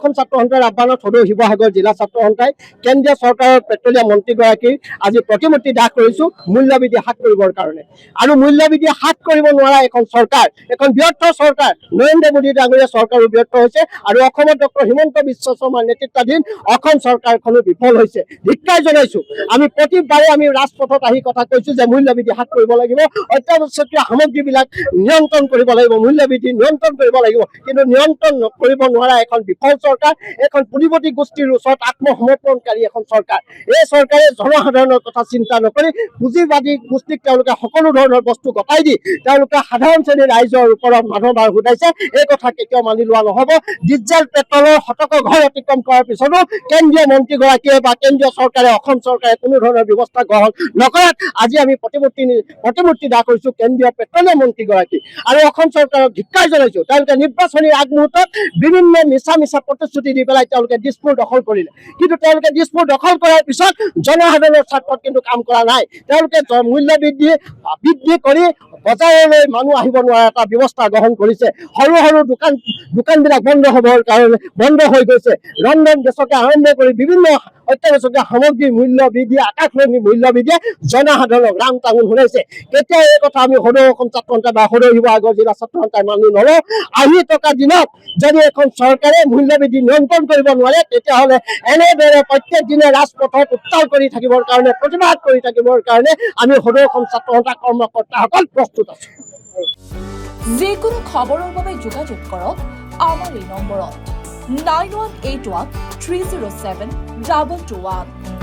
এখন ছাত্ৰ সন্থাৰ আহ্বানত সদৌ শিৱসাগৰ জিলা ছাত্ৰ সন্থাই কেন্দ্ৰীয় চৰকাৰৰ পেট্ৰলিয়াম মন্ত্ৰীগৰাকীৰ আজি প্ৰতিমূৰ্তি দাহ কৰিছোঁ মূল্যবৃদ্ধি হ্ৰাস কৰিবৰ কাৰণে। আৰু মূল্যবৃদ্ধি হ্ৰাস কৰিব নোৱাৰা এখন চৰকাৰ, এখন ব্যৰ্থ চৰকাৰ, নৰেন্দ্ৰ মোদী ডাঙৰীয়া চৰকাৰো ব্যৰ্থ হৈছে আৰু অসমত ডক্টৰ হিমন্ত বিশ্ব শৰ্মাৰ নেতৃত্বাধীন অসম চৰকাৰখনো বিফল হৈছে। ধিক্কাৰ জনাইছোঁ। আমি প্ৰতিবাৰে আমি ৰাজপথত আহি কথা কৈছোঁ যে মূল্যবৃদ্ধি হ্ৰাস কৰিব লাগিব, অত্যাৱশ্যকীয় সামগ্ৰীবিলাক নিয়ন্ত্ৰণ কৰিব লাগিব, মূল্যবৃদ্ধি নিয়ন্ত্ৰণ কৰিব লাগিব। কিন্তু নিয়ন্ত্ৰণ কৰিব নোৱাৰা এখন বিফল চৰকাৰ, এখন পুঁজিপতি গোষ্ঠীৰ ওচৰত আত্মসমৰ্পণকাৰী এখন চৰকাৰ। এই চৰকাৰে জনসাধাৰণৰ কথা চিন্তা নকৰি পুঁজিবাদী গোষ্ঠীক তেওঁলোকে সকলো ধৰণৰ বস্তু গতাই দি তেওঁলোকে সাধাৰণ শ্ৰেণীৰ ৰাইজৰ ওপৰত মানুহৰ বাৰ ঘটাইছে। এই কথা কেতিয়াও মানি লোৱা নহ'ব। ডিজেল পেট্ৰলৰ শতক ঘৰ অতিক্ৰম কৰাৰ পিছতো কেন্দ্ৰীয় মন্ত্ৰীগৰাকীয়ে বা কেন্দ্ৰীয় চৰকাৰে অসম চৰকাৰে কোনো ধৰণৰ ব্যৱস্থা গ্ৰহণ নকৰাত আজি আমি প্ৰতিমূৰ্তি দাহ কৰিছোঁ কেন্দ্ৰীয় পেট্ৰলিয়াম মন্ত্ৰীগৰাকী আৰু অসম চৰকাৰক ধিক্কাৰ জনাইছোঁ। তেওঁলোকে নিৰ্বাচনীৰ আগমুহূৰ্তত বিভিন্ন মিছা প্ৰতিশ্ৰুতি দি পেলাই তেওঁলোকে দিছপুৰ দখল কৰিলে, কিন্তু তেওঁলোকে দিছপুৰ দখল কৰাৰ পিছত জনসাধাৰণৰ স্বাৰ্থত কিন্তু কাম কৰা নাই। তেওঁলোকে মূল্য বৃদ্ধি কৰি বজাৰলৈ মানুহ আহিব নোৱাৰা এটা ব্যৱস্থা গ্ৰহণ কৰিছে। সৰু সৰু দোকানবিলাক বন্ধ হৈ গৈছে। ৰন্ধন গেছকে আৰম্ভ কৰি বিভিন্ন অত্যাৱশ্যকীয় সামগ্ৰীৰ মূল্য বৃদ্ধি, আকাশলংঘী মূল্য বৃদ্ধিয়ে জনসাধাৰণক ৰাম টাঙোন শুনাইছে। কেতিয়া এই কথা আমি সদৌ অসম ছাত্ৰ সন্থা বা সদৌ শিৱসাগৰ জিলা ছাত্ৰ সন্থাই মানি নলওঁ। আহি থকা দিনত যদি এখন চৰকাৰে মূল্য বৃদ্ধি নিয়ন্ত্ৰণ কৰিব নোৱাৰে, তেতিয়াহ'লে এনেদৰে প্ৰত্যেক দিনে ৰাজপথত উত্তাল কৰি থাকিবৰ কাৰণে, প্ৰতিবাদ কৰি থাকিবৰ কাৰণে আমি সদৌ অসম ছাত্ৰ সন্থা কৰ্মকৰ্তাসকল প্ৰস্তুত আছোঁ। যিকোনো খবৰৰ বাবে যোগাযোগ কৰক আমাৰ এই নম্বৰত 9181 307 2221।